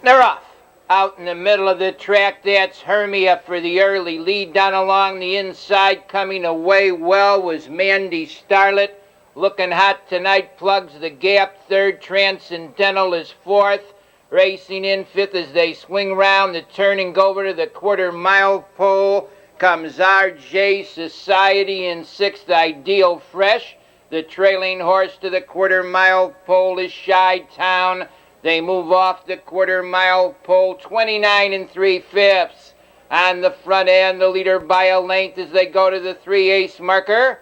They're off. Out in the middle of the track, that's Hermia for the early lead. Down along the inside, coming away well, was Mandy Starlet. Looking hot tonight, plugs the gap. Third, Transcendental is fourth. Racing in fifth as they swing round the turn and go over to the quarter-mile pole comes RJ Society in sixth, Ideal Fresh. The trailing horse to the quarter-mile pole is Chi Town. They move off the quarter-mile pole, 29 3/5. On the front end, the leader by a length as they go to the 3/8 marker.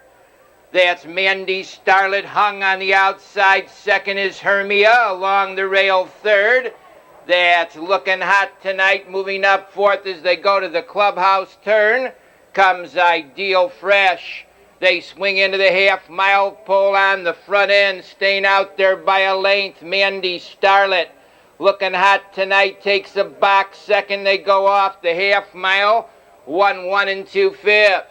That's Mandy Starlet, hung on the outside. Second is Hermia, along the rail third. That's Looking Hot Tonight, moving up fourth as they go to the clubhouse turn. Comes Ideal Fresh. They swing into the half-mile pole on the front end, staying out there by a length. Mandy Starlet, Looking Hot Tonight, takes a box. Second, they go off the half-mile, 1 2/5.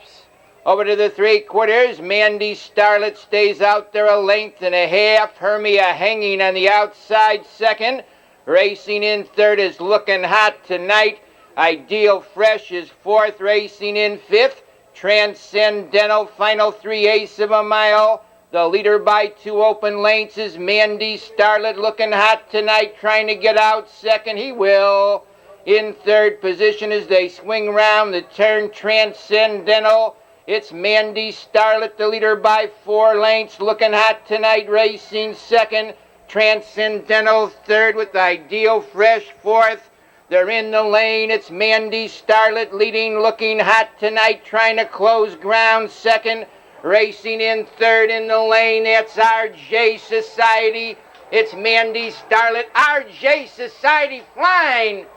Over to the 3/4, Mandy Starlet stays out there a length and a half. Hermia hanging on the outside second. Racing in third is Looking Hot Tonight. Ideal Fresh is fourth. Racing in fifth, Transcendental, final 3/8 of a mile. The leader by 2 open lengths is Mandy Starlet. Looking Hot Tonight, trying to get out second. He will. In third position as they swing round the turn, Transcendental. It's Mandy Starlet, the leader by 4 lengths. Looking Hot Tonight, racing second. Transcendental third with Ideal Fresh fourth. They're in the lane. It's Mandy Starlet leading, Looking Hot Tonight, trying to close ground second. Racing in third in the lane, that's RJ Society. It's Mandy Starlet, RJ Society flying.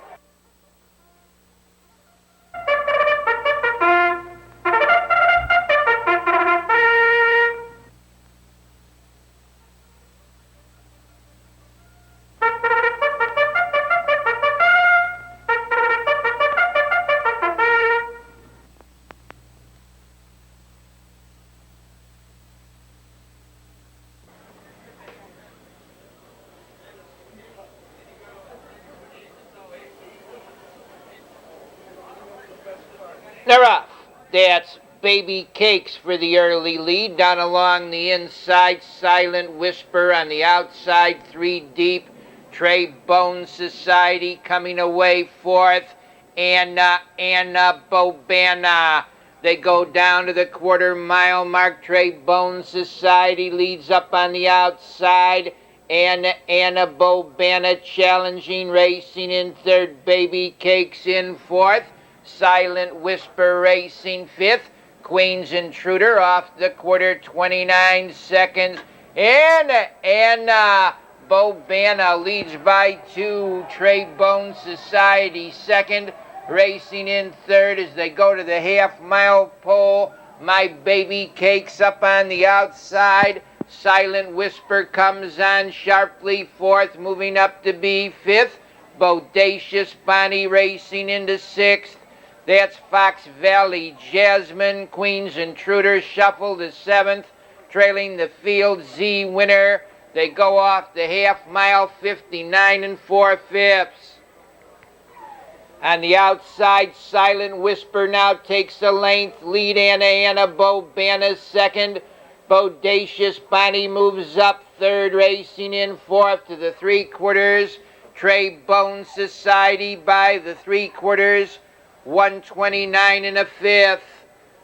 They're off. That's Baby Cakes for the early lead. Down along the inside, Silent Whisper on the outside, 3 deep. Trey Bone Society coming away fourth. Anna Bobana. They go down to the quarter-mile mark. Trey Bone Society leads up on the outside. Anna Bobana challenging, racing in third. Baby Cakes in fourth. Silent Whisper racing fifth. Queen's Intruder off the quarter, 29 seconds. Anna Bobana leads by 2. Trey Bone Society second. Racing in third as they go to the half-mile pole. My Baby Cakes up on the outside. Silent Whisper comes on sharply fourth, moving up to be fifth. Bodacious Bonnie racing into sixth. That's Fox Valley Jasmine. Queen's Intruder shuffle to seventh. Trailing the field, Z Winner. They go off the half-mile, 59 4/5. On the outside, Silent Whisper now takes a length. Lead Anna Bobana second. Bodacious Bonnie moves up third, racing in fourth to the 3/4. Trey Bone Society by the 3/4. 129 1/5.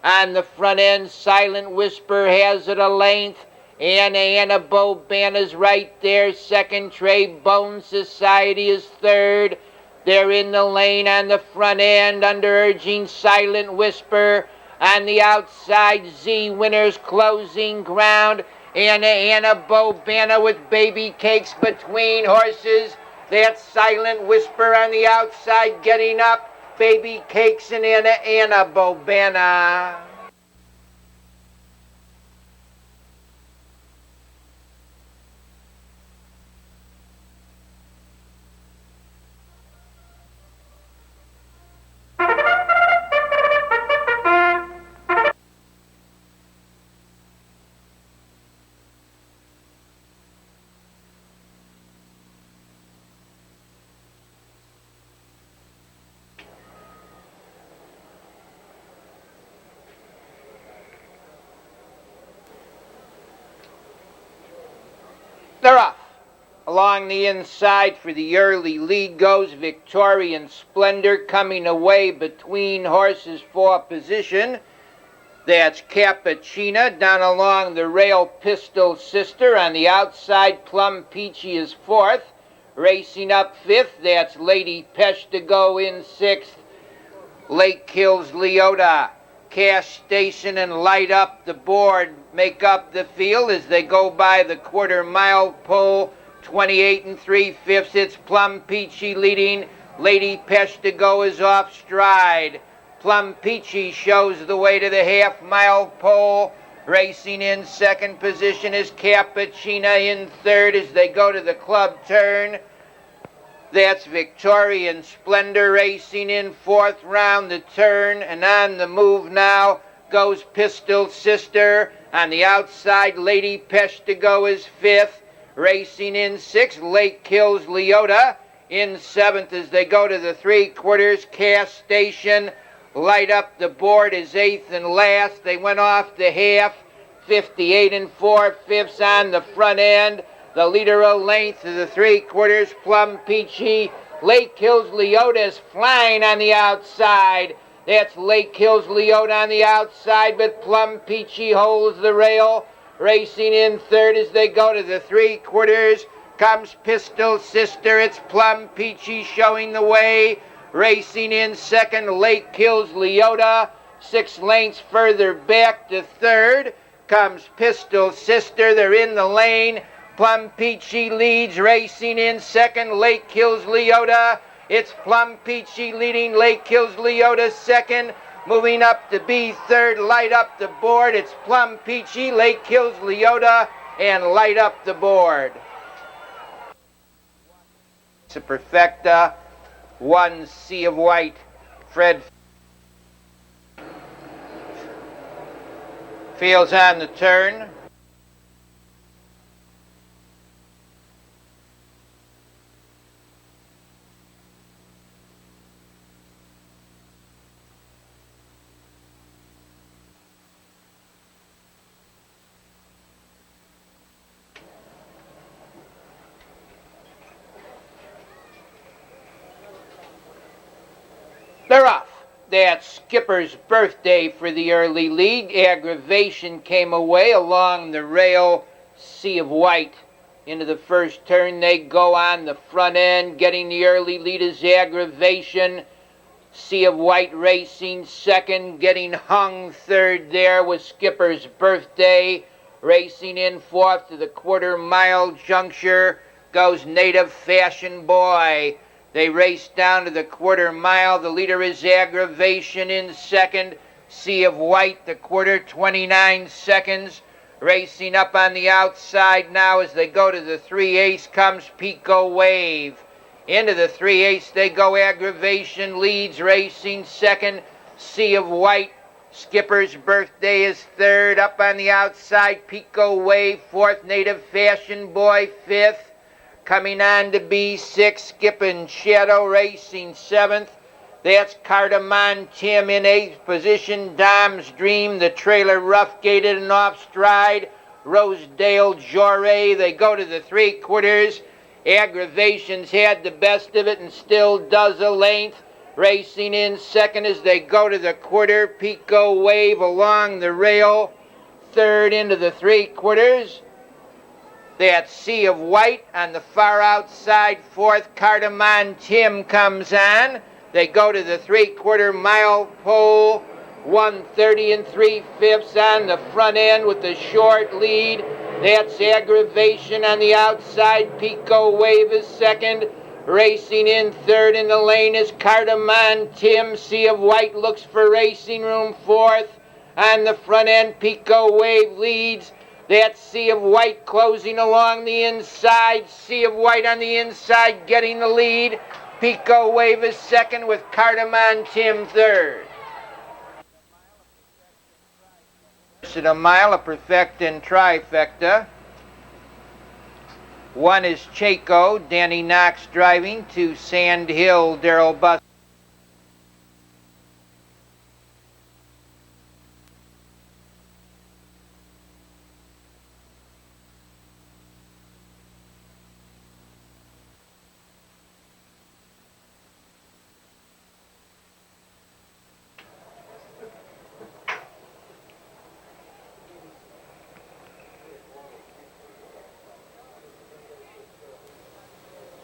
On the front end, Silent Whisper has it a length. Anna Bobana's right there. Second, Trey Bone Society is third. They're in the lane on the front end, under urging Silent Whisper. On the outside, Z Winner's closing ground. Anna Bobana with Baby Cakes between horses. That's Silent Whisper on the outside getting up. Baby Cakes and Anna Bobana. They're off. Along the inside for the early lead goes Victorian Splendor, coming away between horses for position. That's Cappuccina. Down along the rail, Pistol Sister. On the outside, Plum Peachy is fourth. Racing up fifth, that's Lady Peshtigo in sixth. Lake Hills Leota, Cash Station, and Light Up the Board make up the field as they go by the quarter-mile pole. 28 3/5. It's Plum Peachy leading. Lady Peshtigo is off stride. Plum Peachy shows the way to the half-mile pole. Racing in second position is Cappuccina in third as they go to the club turn. That's Victorian Splendor racing in fourth round the turn, and on the move now goes Pistol Sister. On the outside, Lady Peshtigo is fifth. Racing in sixth, Lake Hills Leota. In seventh as they go to the three-quarters, Cash Station. Light Up the Board is eighth and last. They went off the half. 58 4/5 on the front end. The leader a length of the three-quarters, Plum Peachy. Lake Hills Leota is flying on the outside. That's Lake Hills Leota on the outside, but Plum Peachy holds the rail. Racing in third as they go to the three-quarters comes Pistol Sister. It's Plum Peachy showing the way. Racing in second, Lake Hills Leota. 6 lengths further back to third comes Pistol Sister. They're in the lane. Plum Peachy leads. Racing in second, Lake Hills Leota. It's Plum Peachy leading. Lake Hills Leota second. Moving up to be third, Light Up the Board. It's Plum Peachy, Lake Hills Leota, and Light Up the Board. It's a Perfecta. 1 Sea of White. Fred Fields on the turn. They're off. That's Skipper's Birthday for the early lead. Aggravation came away along the rail, Sea of White. Into the first turn, they go on the front end. Getting the early lead is Aggravation. Sea of White racing second. Getting hung third there was Skipper's Birthday. Racing in fourth to the quarter-mile juncture goes Native Fashion Boy. They race down to the quarter-mile. The leader is Aggravation in second. Sea of White, the quarter, 29 seconds. Racing up on the outside now as they go to the 3/8 comes Pico Wave. Into the 3/8 they go. Aggravation leads, racing second. Sea of White. Skipper's Birthday is third. Up on the outside, Pico Wave fourth. Native Fashion Boy fifth. Coming on to be sixth, Skippin' Shadow racing seventh. That's Cardamon Tim in eighth position. Dom's Dream, the trailer rough gated and off stride. Rosedale Jore, they go to the three-quarters. Aggravations had the best of it and still does a length. Racing in second as they go to the quarter. Pico Wave along the rail. Third into the three-quarters. That Sea of White on the far outside. Fourth, Cardamon Tim comes on. They go to the three-quarter mile pole. 1:30 3/5 on the front end with the short lead. That's Aggravation on the outside. Pico Wave is second. Racing in third in the lane is Cardamon Tim. Sea of White looks for racing room fourth. On the front end, Pico Wave leads. That Sea of White closing along the inside. Sea of White on the inside getting the lead. Pico Wave is second with Cardamon Tim third. At a mile, a perfect and trifecta. 1 is Chaco, Danny Knox driving. 2, Sand Hill, Darrell Bus.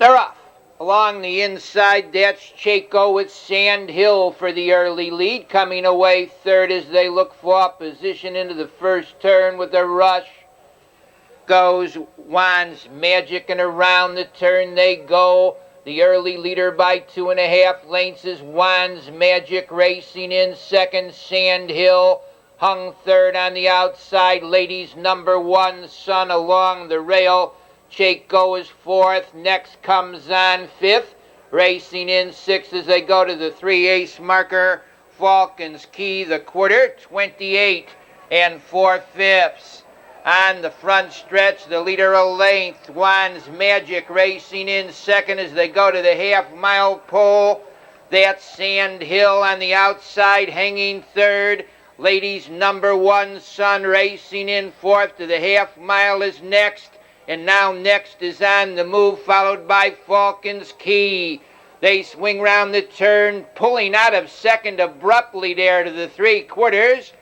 They're off. Along the inside, that's Chaco with Sand Hill for the early lead. Coming away third as they look for position into the first turn with a rush. Goes Juan's Magic, and around the turn they go. The early leader by 2.5 lengths is Juan's Magic. Racing in second, Sand Hill. Hung third on the outside. Ladies number 1, Sun along the rail. Chaco is fourth. Next comes on fifth. Racing in sixth as they go to the 3/8 marker. Falcon's Key, the quarter, 28 4/5. On the front stretch, the leader a length, Juan's Magic, racing in second as they go to the half-mile pole. That's Sand Hill on the outside, hanging third. Ladies number 1, Sun, racing in fourth. To the half-mile is next. And now next is on the move, followed by Falcon's Key. They swing round the turn, pulling out of second abruptly there to the 3/4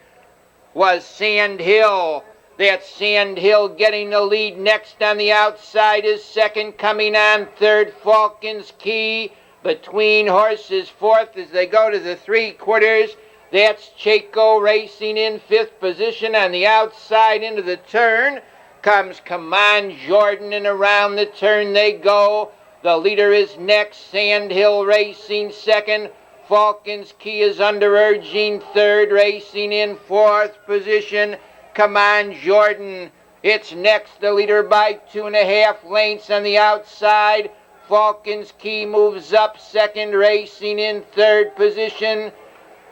was Sand Hill. That's Sand Hill getting the lead. Next on the outside is second, coming on third, Falcon's Key. Between horses fourth as they go to the 3/4. That's Chaco racing in fifth position. On the outside into the turn comes Come On Jordan, and around the turn they go. The leader is next, Sand Hill racing second. Falcon's Key is under urging third, racing in fourth position. Come On Jordan. It's next, the leader by 2.5 lengths on the outside. Falcon's Key moves up second, racing in third position.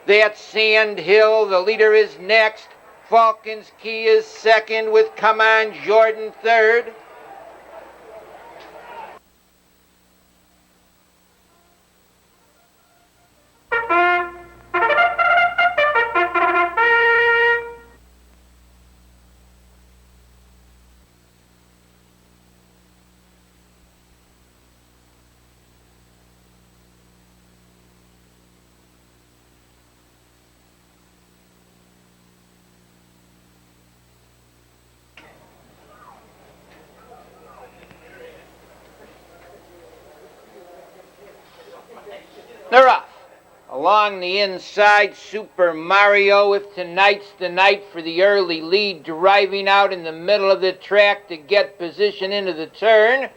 That's Sand Hill. The leader is next. Falcon's Key is second with Come On Jordan third. They're off. Along the inside, Super Mario, if tonight's the night for the early lead, driving out in the middle of the track to get position into the turn.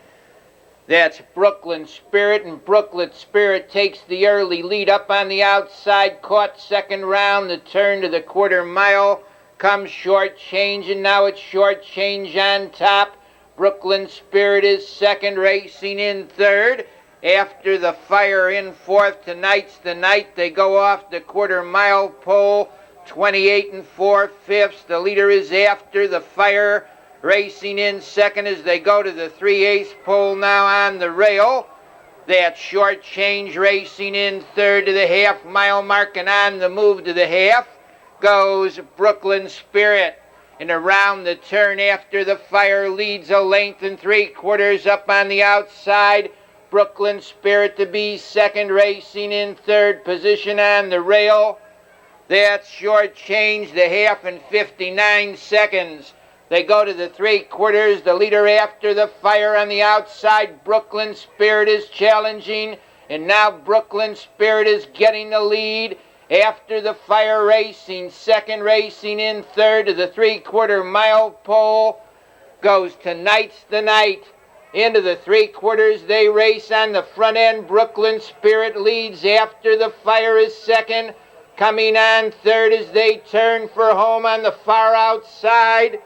That's Brooklyn Spirit, and Brooklyn Spirit takes the early lead up on the outside, caught second round, the turn to the 1/4 mile, comes Short Change, and now it's Short Change on top. Brooklyn Spirit is second, racing in third. After the Fire in fourth, tonight's the night. They go off the 1/4 mile pole, 28 4/5. The leader is After the Fire, racing in second as they go to the 3/8 pole now on the rail. That's Short Change racing in third to the half-mile mark, and on the move to the half goes Brooklyn Spirit. And around the turn, After the Fire leads a length and 3/4 up on the outside. Brooklyn Spirit to be second, racing in third position on the rail. That's Short Change, the half in 59 seconds. They go to the 3/4. The leader After the Fire on the outside. Brooklyn Spirit is challenging, and now Brooklyn Spirit is getting the lead. After the Fire racing second, racing in third to the 3/4 mile pole goes Tonight's the Night. Into the 3/4 they race on the front end. Brooklyn Spirit leads. After the Fire is second. Coming on third as they turn for home on the far outside.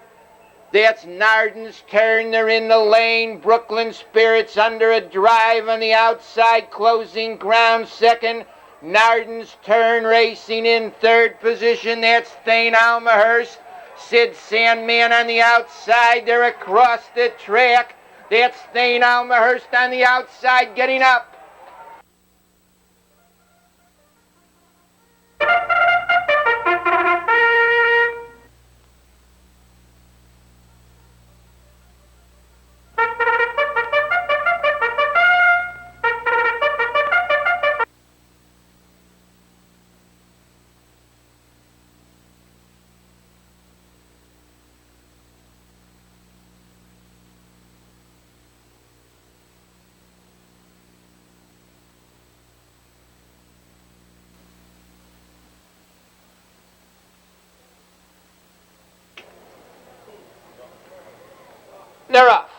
That's Narden's turn. They're in the lane. Brooklyn Spirit's under a drive on the outside, closing ground second. Narden's turn, racing in third position. That's Thane Almahurst. Sid Sandman on the outside. They're across the track. That's Thane Almahurst on the outside getting up. They're off.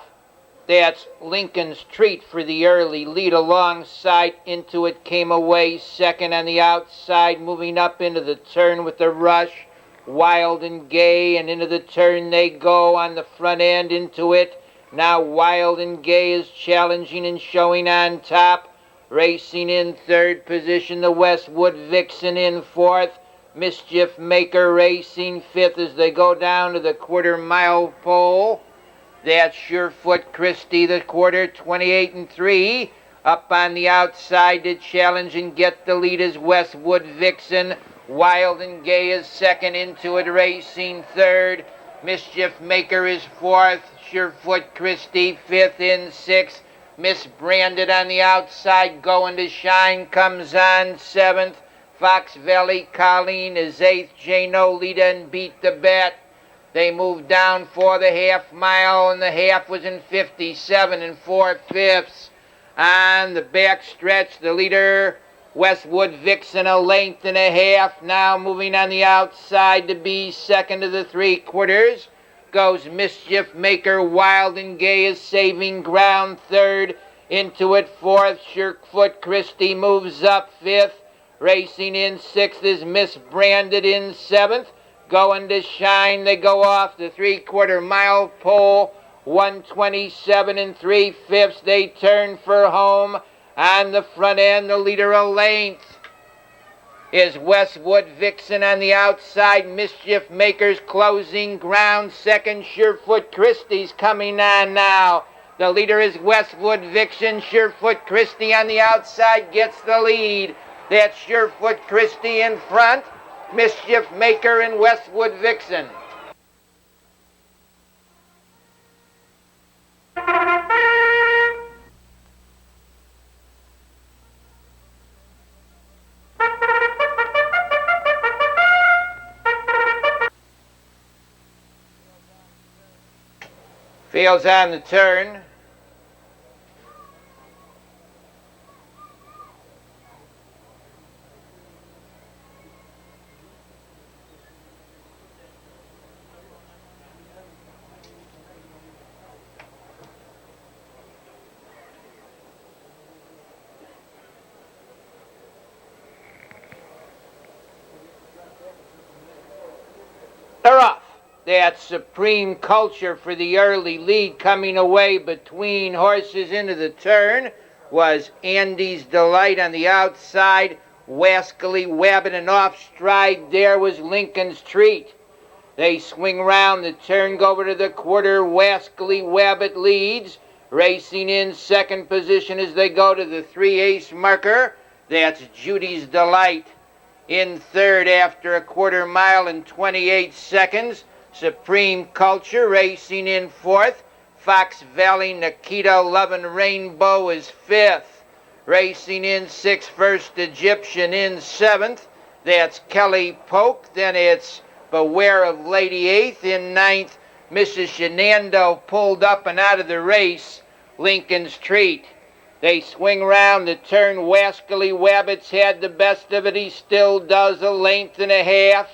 That's Lincoln's Treat for the early lead alongside. Into it came away second on the outside, moving up into the turn with the rush. Wild and Gay, and into the turn they go on the front end. Into it now Wild and Gay is challenging and showing on top. Racing in third position, the Westwood Vixen in fourth. Mischief Maker racing fifth as they go down to the quarter-mile pole. That's Surefoot Christie, the quarter, 28-3. Up on the outside to challenge and get the lead is Westwood Vixen. Wild and Gay is second. Into it racing third. Mischief Maker is fourth. Surefoot Christie fifth. In sixth. Misbranded on the outside, going to shine, comes on seventh. Fox Valley Colleen is eighth. J-No Lita and Beat the Bet. They moved down for the half mile, and the half was in 57 and 4/5. On the back stretch, the leader, Westwood Vixen, a length and a half. Now moving on the outside to be second to the 3/4. Goes Mischief Maker. Wild and Gay is saving ground third. Into it fourth. Surefoot Christie moves up fifth. Racing in sixth is Misbranded in seventh. Going to shine, they go off the 3/4-mile pole. 1:27 and 3/5. They turn for home. On the front end, the leader a length is Westwood Vixen. On the outside, Mischief Makers closing ground. Second, Surefoot Christie's coming on now. The leader is Westwood Vixen. Surefoot Christie on the outside gets the lead. That's Surefoot Christie in front. Mischief Maker and Westwood Vixen. Fails on the turn. They're off. That's Supreme Culture for the early lead. Coming away between horses into the turn was Andy's Delight on the outside. Wascally Wabbit, and off stride there was Lincoln's Treat. They swing round the turn, go over to the quarter. Wascally Wabbit leads. Racing in second position as they go to the 3/8 marker. That's Judy's Delight. In third after a quarter-mile and 28 seconds. Supreme Culture racing in fourth. Fox Valley Nikita Lovin' Rainbow is fifth. Racing in sixth, First Egyptian in seventh. That's Kelly Polk. Then it's Beware of Lady Eighth. In ninth, Mrs. Shenando pulled up and out of the race. Lincoln's Treat. They swing round the turn. Wascally Wabbit's had the best of it. He still does, a length and a half.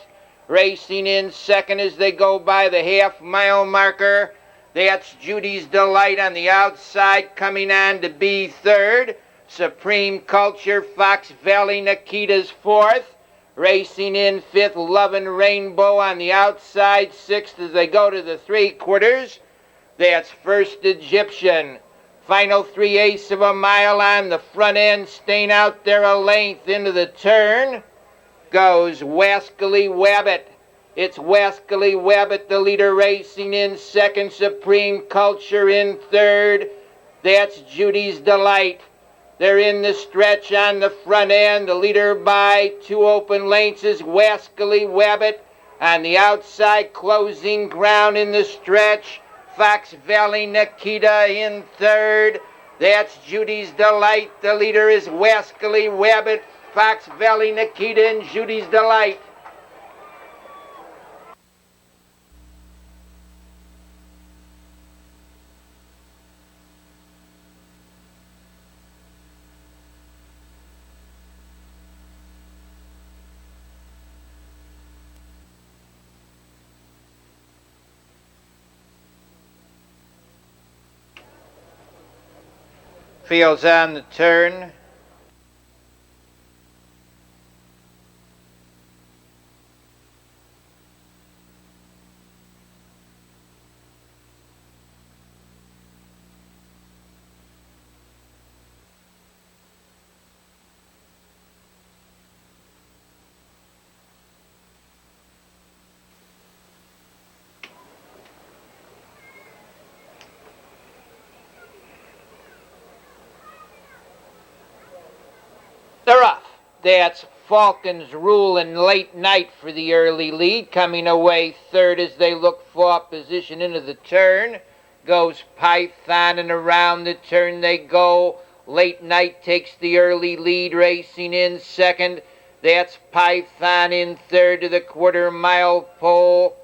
Racing in second as they go by the half-mile marker. That's Judy's Delight on the outside, coming on to be third. Supreme Culture, Fox Valley Nikita's fourth. Racing in fifth, Lovin' Rainbow on the outside. Sixth as they go to the 3/4. That's First Egyptian. Final 3/8 of a mile on the front end, staying out there a length into the turn. Goes Wascally Wabbit. It's Wascally Wabbit, the leader, racing in second. Supreme Culture in third. That's Judy's Delight. They're in the stretch on the front end. The leader by 2 open lengths is Wascally Wabbit. On the outside, closing ground in the stretch, Fox Valley Nikita in third. That's Judy's Delight. The leader is Wascally Wabbit, Fox Valley Nikita, and Judy's Delight. Feels on the turn. They're off. That's Falcon's Rule and Late Night for the early lead. Coming away third as they look for position into the turn. Goes Python, and around the turn they go. Late Night takes the early lead, racing in second. That's Python in third to the quarter-mile pole.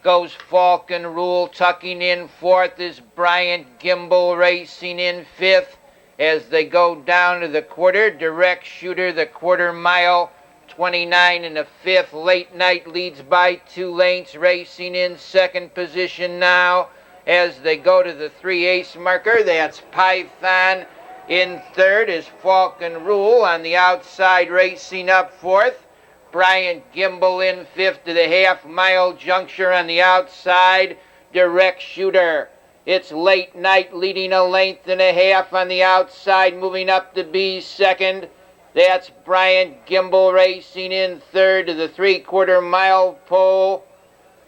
Goes Falcon Rule, tucking in fourth is Bryant Gimbel, racing in fifth. As they go down to the quarter, Direct Shooter, the quarter-mile, 29 and a fifth. Late Night leads by 2 lengths, racing in second position now. As they go to the 3/8 marker, that's Python. In third is Falcon Rule. On the outside, racing up fourth, Bryant Gimbel in fifth to the half-mile juncture. On the outside, Direct Shooter. It's Late Night leading a length and a half on the outside, moving up to be second. That's Bryant Gimbel racing in third to the 3/4 mile pole.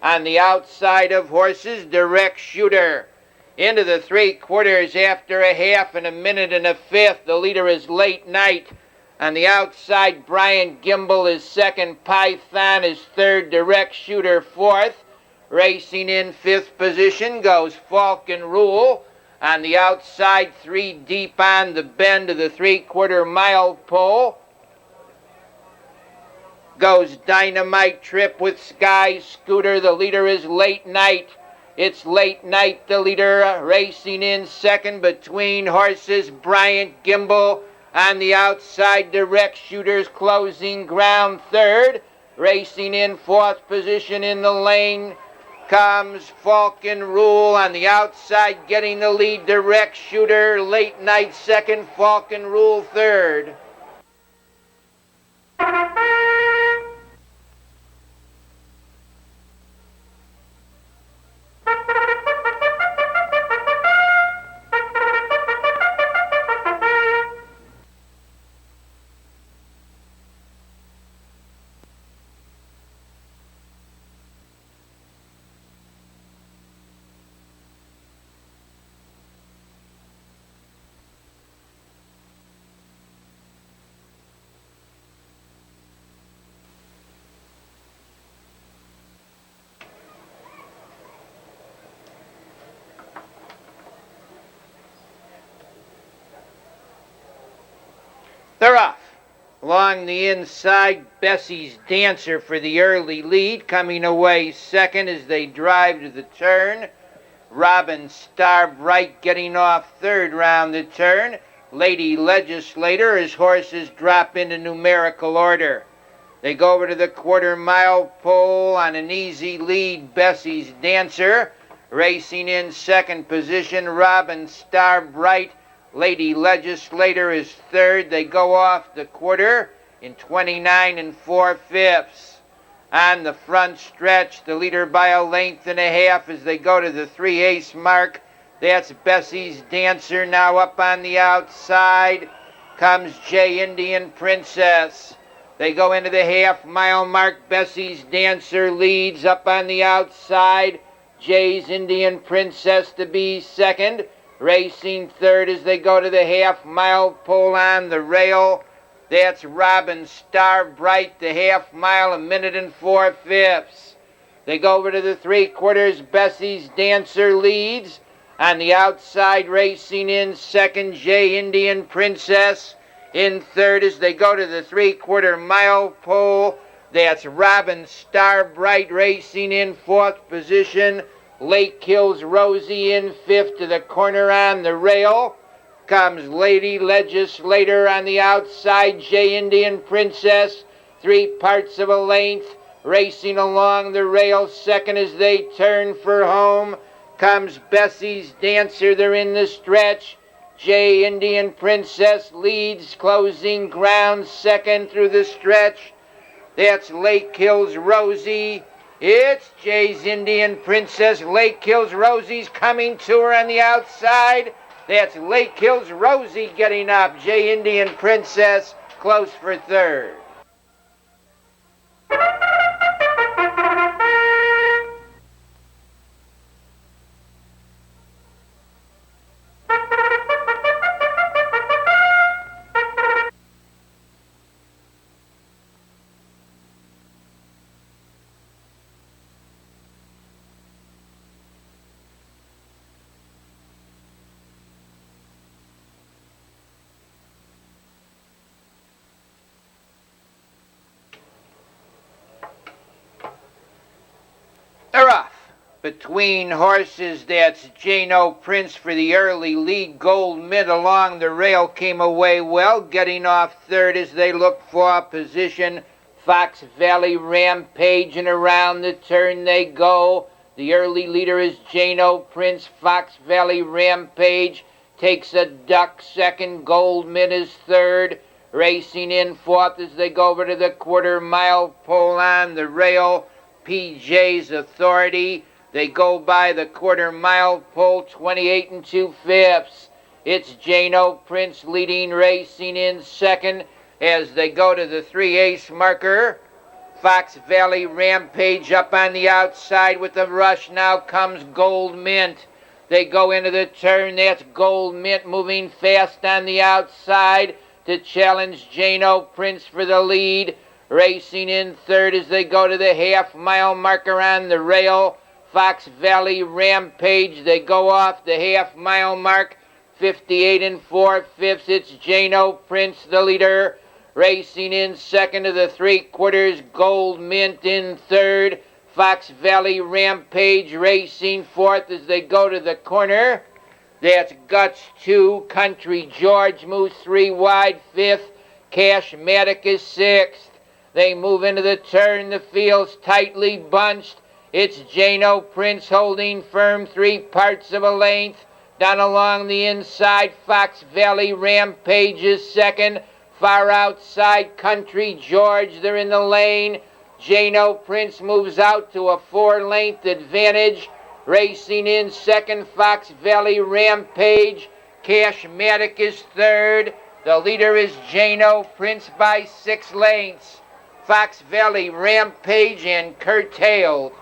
On the outside of horses, Direct Shooter. Into the 3/4 after a half and a minute and a fifth. The leader is Late Night. On the outside, Bryant Gimbel is second. Python is third. Direct Shooter fourth. Racing in fifth position goes Falcon Rule. On the outside, 3 deep on the bend of the 3/4 mile pole. Goes Dynamite Trip with Sky Scooter. The leader is Late Night. It's Late Night, the leader, racing in second between horses. Bryant Gimbel on the outside. Direct Shooters closing ground third. Racing in fourth position in the lane comes Falcon Rule. On the outside, getting the lead, Direct Shooter. Late Night second, Falcon Rule third. They're off. Along the inside, Bessie's Dancer for the early lead. Coming away second as they drive to the turn. Robin Starbright getting off third round the turn. Lady Legislator as horses drop into numerical order. They go over to the 1/4 mile pole on an easy lead. Bessie's Dancer racing in second position. Robin Starbright. Lady Legislator is third. They go off the quarter in 29 4/5. On the front stretch, the leader by a length and a half as they go to the 3/8 mark. That's Bessie's Dancer. Now up on the outside comes J Indian Princess. They go into the half-mile mark. Bessie's Dancer leads. Up on the outside, Jay's Indian Princess to be second. Racing third as they go to the half-mile pole on the rail. That's Robin Starbright, the half-mile, 1 4/5. They go over to the 3/4. Bessie's Dancer leads. On the outside, racing in second, J Indian Princess. In third as they go to the 3/4 mile pole. That's Robin Starbright racing in fourth position. Lake Hills Rosie in fifth to the corner on the rail. Comes Lady Legislator on the outside, J Indian Princess, 3/4 of a length, racing along the rail. Second as they turn for home comes Bessie's Dancer. They're in the stretch. J Indian Princess leads, closing ground, second through the stretch. That's Lake Hills Rosie. It's Jay's Indian Princess. Lake Hills Rosie's coming to her on the outside. That's Lake Hills Rosie getting up. J Indian Princess close for third. They're off. Between horses, that's Jano Prince for the early lead. Gold Mid along the rail came away well, getting off third as they look for position. Fox Valley Rampage, and around the turn they go. The early leader is Jano Prince. Fox Valley Rampage takes a duck second. Gold Mid is third. Racing in fourth as they go over to the quarter-mile pole on the rail. PJ's Authority. They go by the quarter-mile pole, 28 2/5. It's Jano Prince leading, racing in second as they go to the 3/8 marker. Fox Valley Rampage up on the outside with the rush. Now comes Gold Mint. They go into the turn. That's Gold Mint moving fast on the outside to challenge Jano Prince for the lead. Racing in third as they go to the half-mile marker on the rail. Fox Valley Rampage, they go off the half-mile mark, 58 4/5. It's Jano Prince, the leader. Racing in second to the 3/4, Gold Mint in third. Fox Valley Rampage racing fourth as they go to the corner. That's Guts 2. Country George moves 3 wide, 5th. Cashmatic is 6th. They move into the turn. The field's tightly bunched. It's Jano Prince holding firm 3 parts of a length. Down along the inside, Fox Valley Rampage is second. Far outside, Country George, they're in the lane. Jano Prince moves out to a 4-length advantage. Racing in second, Fox Valley Rampage. Cashmatic is third. The leader is Jano Prince by 6 lengths. Fox Valley Rampage and Curtailed.